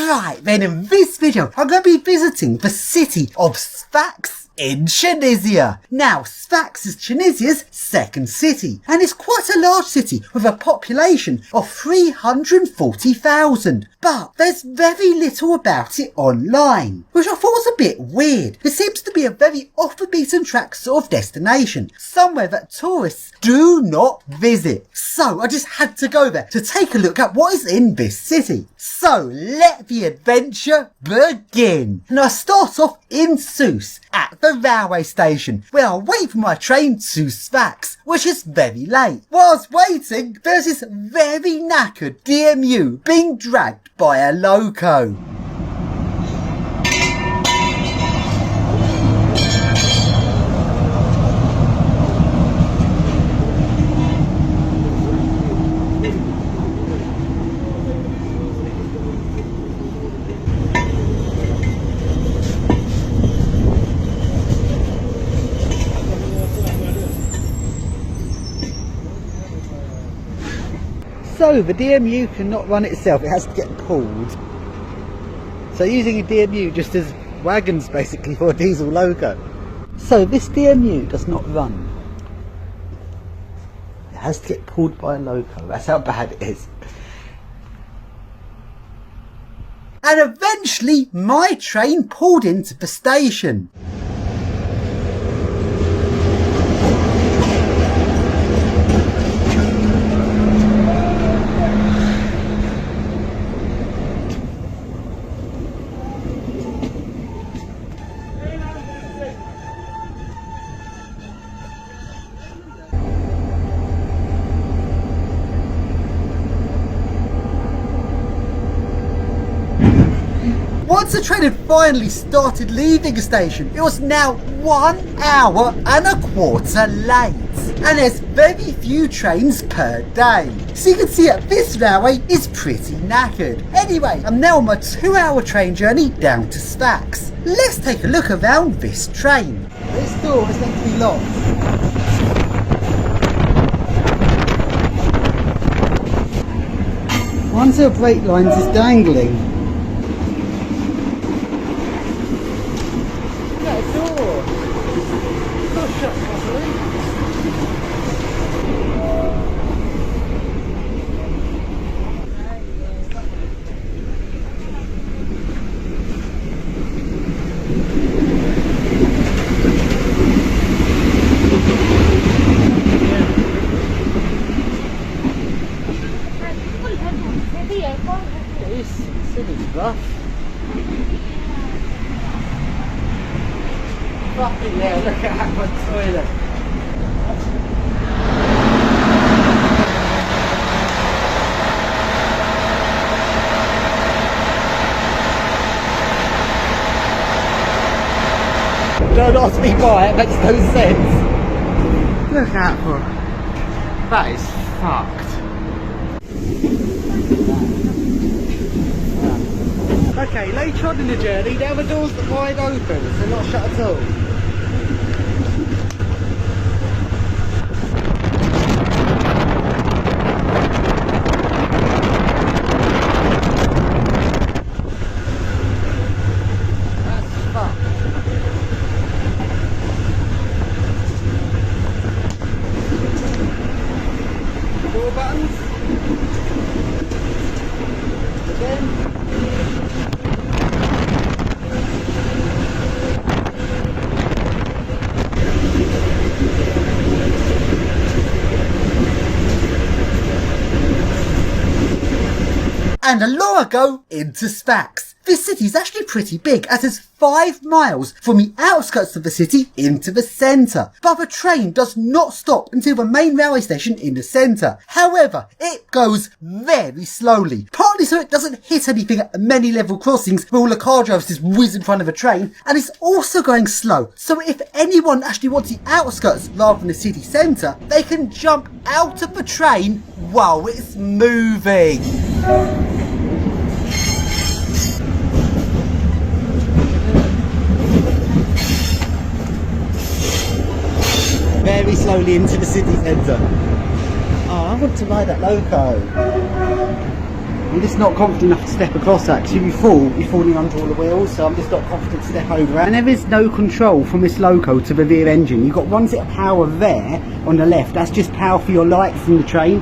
Right then, in this video I'm going to be visiting the city of Sfaz in Tunisia. Now, Sfaz is Tunisia's second city, and it's quite a large city with a population of 340,000. But there's very little about it online, which I thought was a bit weird. It seems to be a very off the beaten track sort of destination, somewhere that tourists do not visit. So I just had to go there to take a look at what is in this city. So let the adventure begin. And I start off in Sousse at the railway station, where I wait for my train to Sfaz, which is very late. Whilst waiting, there's this very knackered DMU being dragged by a loco. So the DMU cannot run itself, it has to get pulled. So using a DMU just as wagons basically for a diesel loco. So this DMU does not run. It has to get pulled by a loco, that's how bad it is. And eventually my train pulled into the station. Once the train had finally started leaving the station, it was now 1 hour and a quarter late. And there's very few trains per day. So you can see that this railway is pretty knackered. Anyway, I'm now on my 2-hour train journey down to Sfaz. Let's take a look around this train. This door is meant to be locked. One of the brake lines is dangling. Fucking hell, look at my toilet. Don't ask me why, it makes no sense. Look at that. That is fucked. Okay, later on in the journey, there were doors that were wide open, so not shut at all. That's fucked. Door buttons. Again. And along I go into Sfaz. This city is actually pretty big, as it's 5 miles from the outskirts of the city into the centre. But the train does not stop until the main railway station in the centre. However, it goes very slowly, partly so it doesn't hit anything at the many level crossings where all the car drivers just whiz in front of a train, and it's also going slow, so if anyone actually wants the outskirts rather than the city centre, they can jump out of the train while it's moving. Very slowly into the city centre. Oh, I want to ride that loco. I'm just not confident enough to step across that, because if you fall, you're falling under all the wheels, so I'm just not confident to step over it. And there is no control from this loco to the rear engine. You've got one set of power there on the left, that's just power for your lights in the train.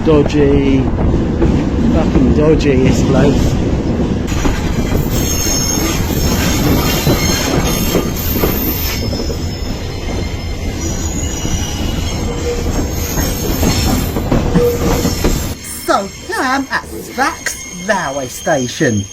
Dodgy, fucking dodgy this place. So here I am at Sfaz railway station.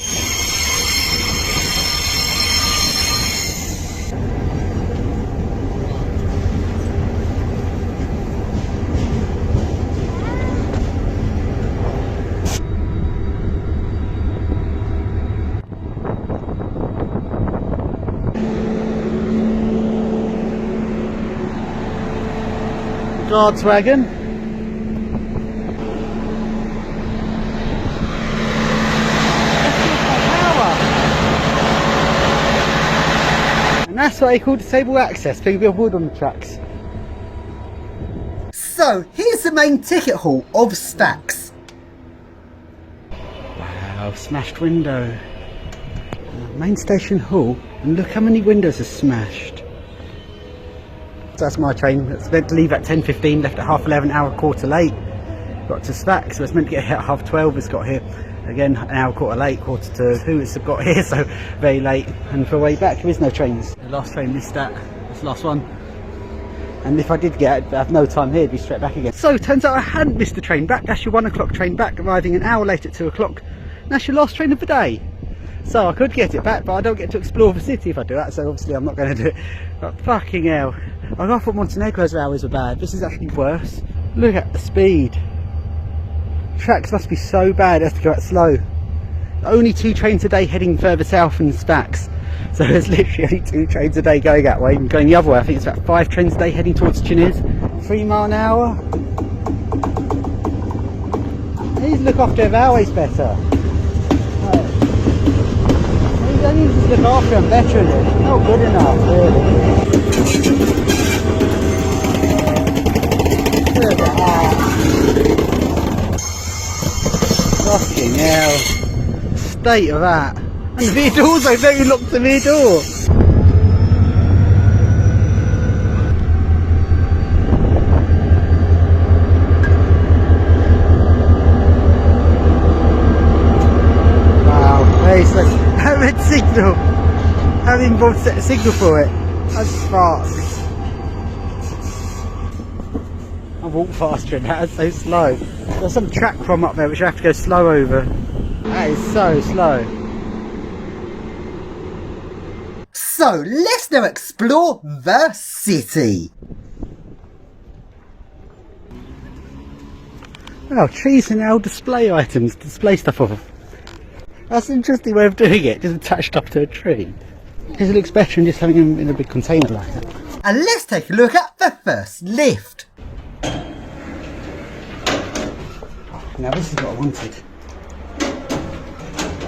Guards wagon. And that's what they call disabled access, people with wood on the tracks. So here's the main ticket hall of Sfaz. Wow, smashed window. Main station hall, and look how many windows are smashed. So that's my train. It's meant to leave at 10:15, left at 11:30, hour quarter late. Got to Sfaz, so it's meant to get here at 12:30. It's got here again an hour quarter late, 1:45 it's got here, so very late. And for the way back there is no trains. The last train missed that. That's the last one. And if I did get it, I'd have no time here, it'd be straight back again. So turns out I hadn't missed the train back. That's your 1 o'clock train back, arriving an hour late at 2 o'clock. That's your last train of the day. So I could get it back, but I don't get to explore the city if I do that, so obviously I'm not going to do it. But fucking hell. I thought Montenegro's hours were bad. This is actually worse. Look at the speed. Tracks must be so bad, it has to go out slow. Only 2 trains a day heading further south than Sfaz. So there's literally only 2 trains a day going that way. And going the other way, I think it's about 5 trains a day heading towards Chinese. 3 mile an hour. They need to look after their railways better. They need to just look after them better. It's not good enough, really. Look at that. Fucking hell. State of that. And the rear doors, I bet you locked the rear door. Wow, hey, so a red signal. Having involved set a signal for it. That's fast. I walk faster than that, that's so slow. There's some track from up there which I have to go slow over. That is so slow. So let's now explore the city. Oh, trees and now display items, display stuff off. That's an interesting way of doing it, just attached up to a tree. Because it looks better than just having them in a big container like that. And let's take a look at the first lift. Now this is what I wanted.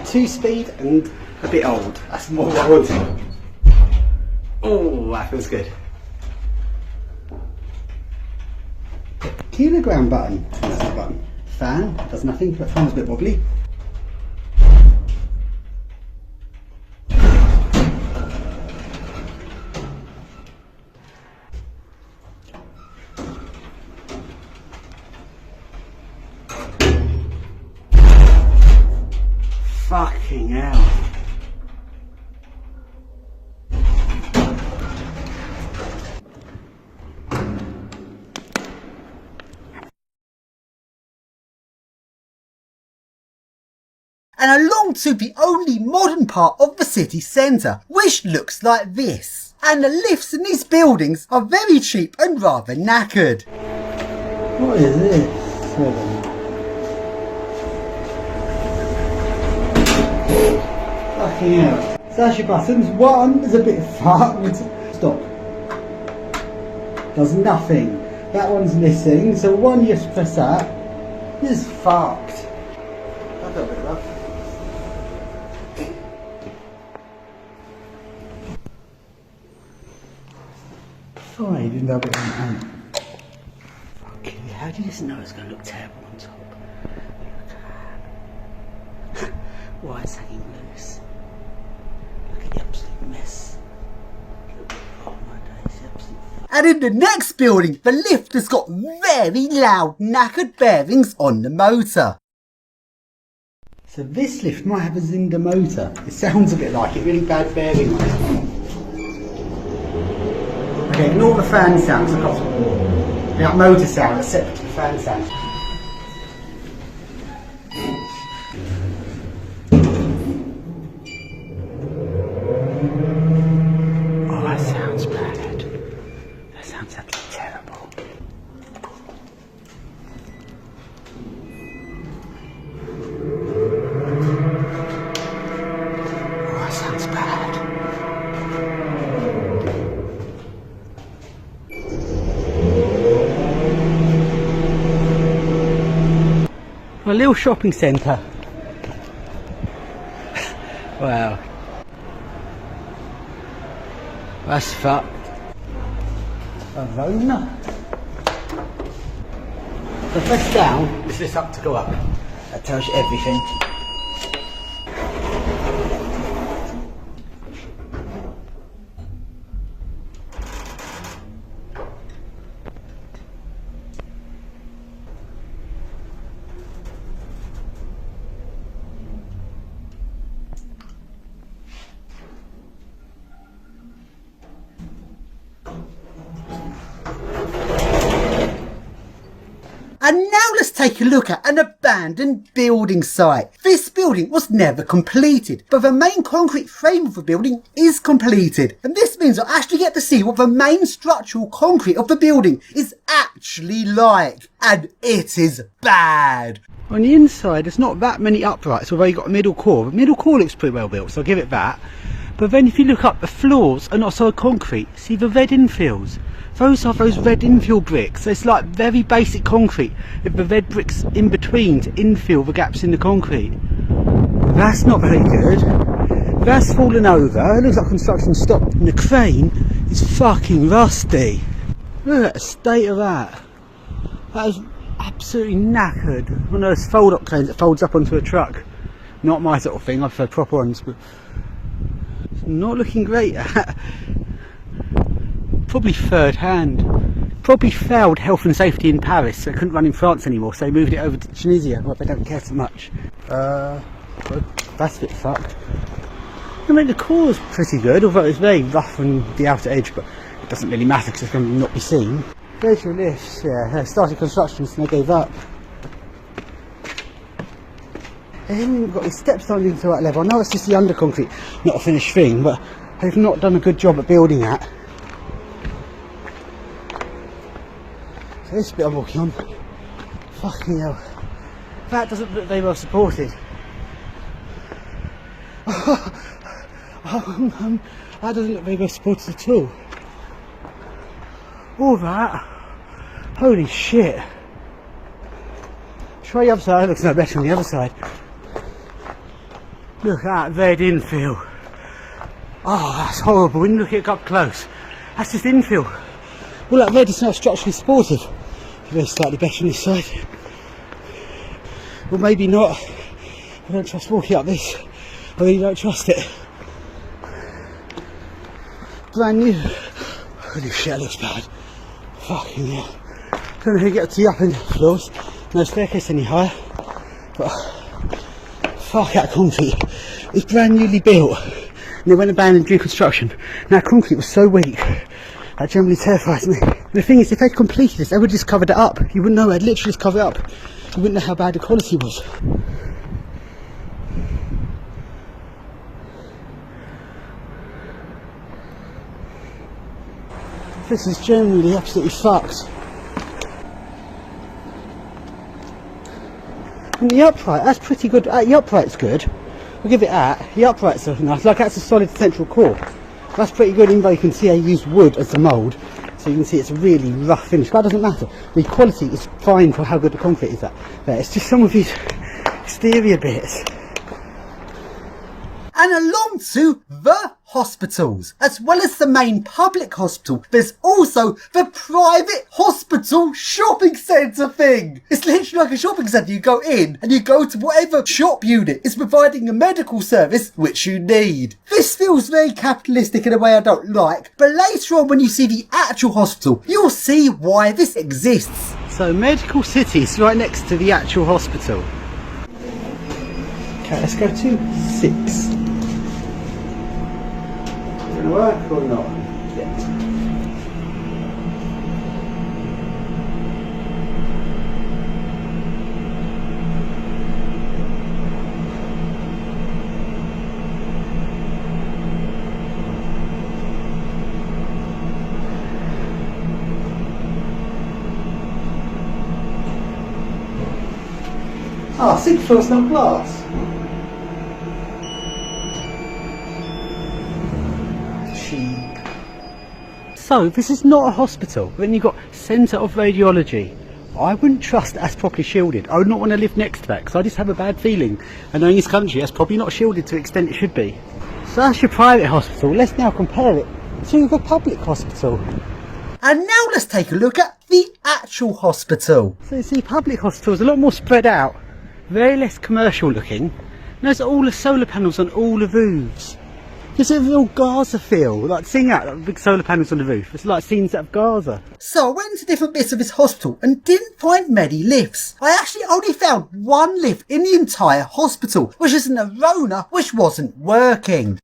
2-speed and a bit old. That's more what I wanted. Oh, that feels good. Kilogram button. That's the button. Fan does nothing, but fan's a bit wobbly. Fucking hell. And along to the only modern part of the city centre, which looks like this. And the lifts in these buildings are very cheap and rather knackered. What is this? Fucking hell. So that's your buttons. One is a bit fucked. Stop. Does nothing. That one's missing. So one, you just press that. This is fucked. I've got a bit of that. Sorry, I didn't have it on hand. Fucking hell. How did this know it's going to look terrible on top? Why it's hanging loose? Look at the absolute mess. Oh my days, the absolute. And in the next building, the lift has got very loud knackered bearings on the motor. So this lift might have a Zinder motor. It sounds a bit like it, really bad bearing on it. Okay, ignore the fan sounds, I've got that motor sound that's separate to the fan sound. Oh, that sounds bad. That sounds absolutely terrible. Oh, that sounds bad. A little shopping centre. Wow. That's fucked. Verona. The first down is this up to go up. That tells you everything. And now let's take a look at an abandoned building site. This building was never completed, but the main concrete frame of the building is completed. And this means I actually get to see what the main structural concrete of the building is actually like. And it is bad. On the inside, there's not that many uprights, although you've got a middle core. The middle core looks pretty well built, so I'll give it that. But then if you look up, the floors are not solid concrete. See the red infills? Those are those red infill bricks. So it's like very basic concrete with the red bricks in between to infill the gaps in the concrete. That's not very good. That's fallen over. It looks like construction stopped. And the crane is fucking rusty. Look at the state of that. That is absolutely knackered. One of those fold-up cranes that folds up onto a truck. Not my sort of thing. I've had proper ones, but it's not looking great. Probably third hand. Probably failed health and safety in Paris, so they couldn't run in France anymore, so they moved it over to Tunisia. Well, they don't care so much. That's a bit fucked. I mean, the core is pretty good, although it's very rough on the outer edge, but it doesn't really matter because it's going to not be seen. There's your lifts. Yeah, they started construction and they gave up. They haven't even got these steps down into the right level. I know it's just the under concrete, not a finished thing, but they've not done a good job at building that. So this bit I'm walking on, fucking hell, that doesn't look very well supported. That doesn't look very well supported at all. All that, holy shit. Try the other side, it looks no better on the other side. Look at that red infill. Oh, that's horrible. When you look at it up close, that's just infill. Well, that red is not structurally supportive. Very slightly better on this side. Well, maybe not. I don't trust walking up this. I really don't trust it. Brand new. Holy shit, that looks bad. Fucking hell. Don't know how to get to the upper floors. No staircase any higher. But fuck that concrete. It's brand newly built. And they went abandoned due construction. Now concrete was so weak. That generally terrifies me. The thing is, if they'd completed this, they would have just covered it up. You wouldn't know, they'd literally just cover it up. You wouldn't know how bad the quality was. This is generally absolutely fucked. And the upright, that's pretty good. The upright's good. I'll give it that. The uprights are nice. Like, that's a solid central core. That's pretty good, even though you can see I used wood as the mould. So you can see it's a really rough finish. But that doesn't matter. The quality is fine for how good the concrete is at. There, it's just some of these exterior bits. And along to the hospitals. As well as the main public hospital, there's also the private hospital shopping centre thing. It's literally like a shopping centre. You go in and you go to whatever shop unit is providing a medical service which you need. This feels very capitalistic in a way I don't like, but later on when you see the actual hospital, you'll see why this exists. So medical city's right next to the actual hospital. Okay, let's go to 6. Gonna work or not? Yeah. Ah, 6th floor's not glass. So this is not a hospital. Then you've got Centre of Radiology. I wouldn't trust that's properly shielded. I would not want to live next to that because I just have a bad feeling. And knowing this country, that's probably not shielded to the extent it should be. So that's your private hospital. Let's now compare it to the public hospital. And now let's take a look at the actual hospital. So you see, public hospital is a lot more spread out, very less commercial looking. And there's all the solar panels on all the roofs. It's a real Gaza feel, like seeing that, like big solar panels on the roof. It's like scenes out of Gaza. So I went to different bits of this hospital and didn't find many lifts. I actually only found one lift in the entire hospital, which is an Arona which wasn't working.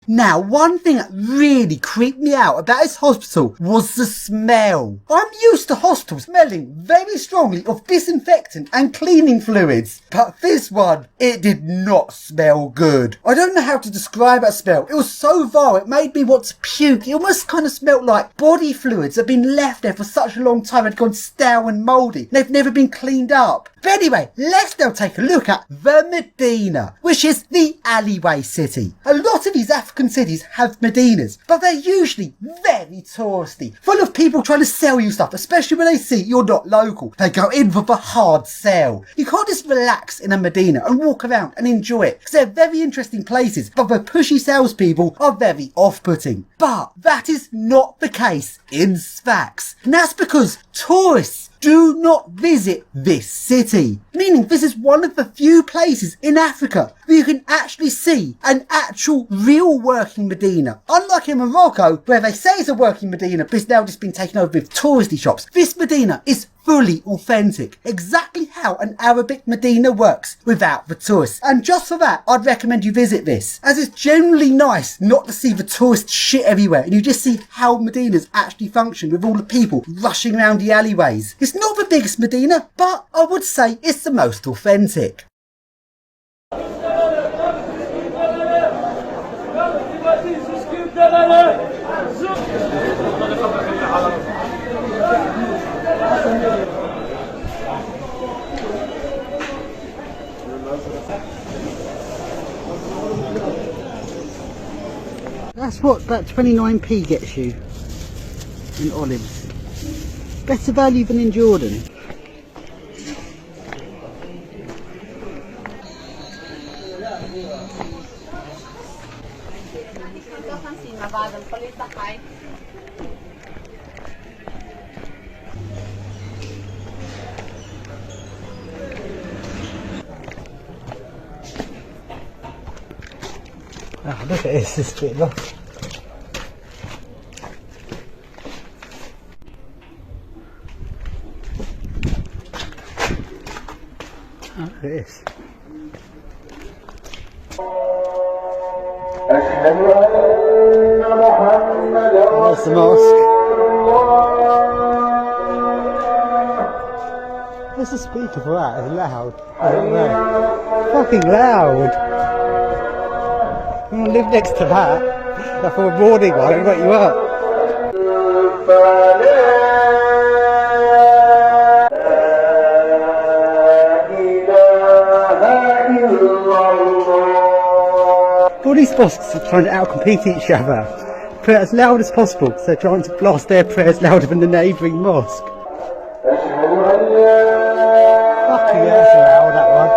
Now, one thing that really creeped me out about this hospital was the smell. I'm used to hospitals smelling very strongly of disinfectant and cleaning fluids, but this one, it did not smell good. I don't know how to describe that smell. It was so vile, it made me want to puke. It almost kind of smelled like body fluids had been left there for such a long time, had gone stale and mouldy, and they've never been cleaned up. But anyway, let's now take a look at the Medina, which is the alleyway city. A lot of these African cities have Medinas, but they're usually very touristy, full of people trying to sell you stuff, especially when they see you're not local. They go in for the hard sell. You can't just relax in a Medina and walk around and enjoy it, because they're very interesting places, but the pushy salespeople are very off-putting. But that is not the case in Sfaz, and that's because tourists do not visit this city. Meaning this is one of the few places in Africa where you can actually see an actual real working Medina. Unlike in Morocco, where they say it's a working Medina but it's now just been taken over with touristy shops, this Medina is fully authentic. Exactly how an Arabic Medina works without the tourists. And just for that, I'd recommend you visit this, as it's generally nice not to see the tourist shit everywhere and you just see how Medinas actually function with all the people rushing around the alleyways. It's not the biggest Medina, but I would say it's the most authentic. That's what that 29p gets you in olives. Better value than in Jordan. Oh, look at this, this bit rough. Oh, look at this. That's the mosque. There's a speaker for that, it's loud. I don't know. Fucking loud. I want to live next to that. That's for a morning one, it'll wake you up. All these mosques are trying to outcompete each other. Pray as loud as possible because they're trying to blast their prayers louder than the neighbouring mosque. Fucking hell, that's loud, that one.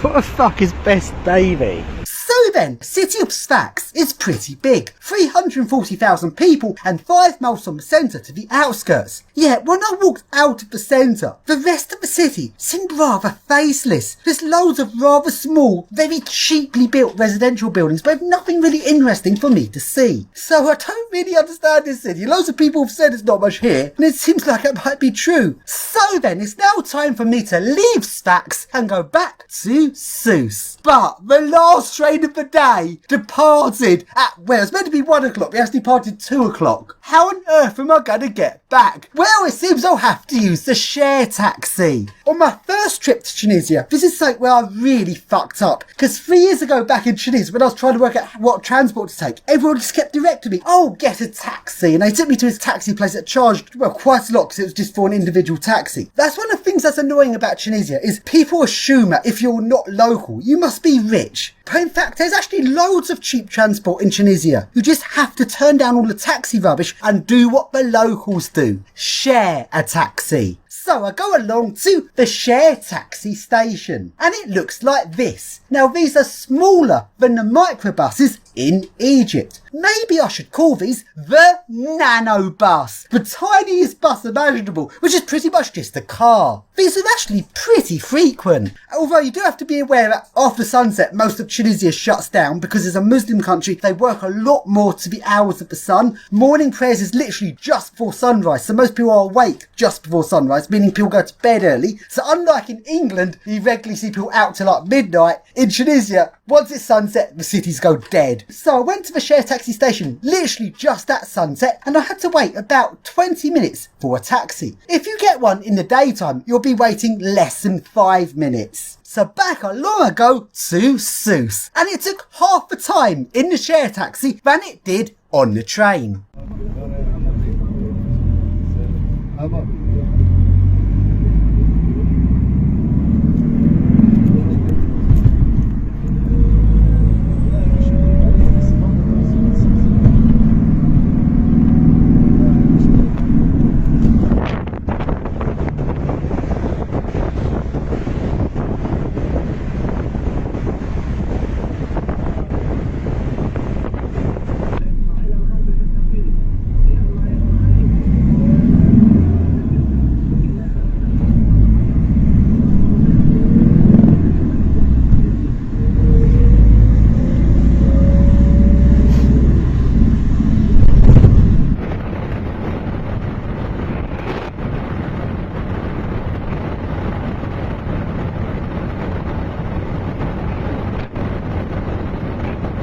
What the fuck is Best Baby? So then, the city of Sfaz is pretty big, 340,000 people and 5 miles from the centre to the outskirts. Yet when I walked out of the centre, the rest of the city seemed rather faceless. There's loads of rather small, very cheaply built residential buildings, but nothing really interesting for me to see. So I don't really understand this city. Loads of people have said there's not much here, and it seems like it might be true. So then, it's now time for me to leave Sfaz and go back to Sfaz. But the last train of the day departed at, well, it was meant to be 1 o'clock, but it actually departed 2 o'clock. How on earth am I going to get back? Well, it seems I'll have to use the share taxi. On my first trip to Tunisia, this is something where I really fucked up. Because 3 years ago back in Tunisia, when I was trying to work out what transport to take, everyone just kept directing me, oh, get a taxi. And they took me to this taxi place that charged, well, quite a lot because it was just for an individual taxi. That's one of the things that's annoying about Tunisia, is people assume that if you're not local, you must be rich. But in fact, there's actually loads of cheap transport in Tunisia. You just have to turn down all the taxi rubbish and do what the locals do. Share a taxi. So I go along to the share taxi station and it looks like this. Now these are smaller than the microbuses in Egypt. Maybe I should call these the nano bus, the tiniest bus imaginable, which is pretty much just a car. These are actually pretty frequent, although you do have to be aware that after sunset most of Tunisia shuts down because it's a Muslim country. They work a lot more to the hours of the sun. Morning prayers is literally just before sunrise, so most people are awake just before sunrise, meaning people go to bed early. So unlike in England, you regularly see people out till like midnight, in Tunisia, once it's sunset, the cities go dead. So I went to the share taxi station literally just at sunset and I had to wait about 20 minutes for a taxi. If you get one in the daytime, you'll be waiting less than 5 minutes. So back along I go to Sfaz, and it took half the time in the share taxi than it did on the train.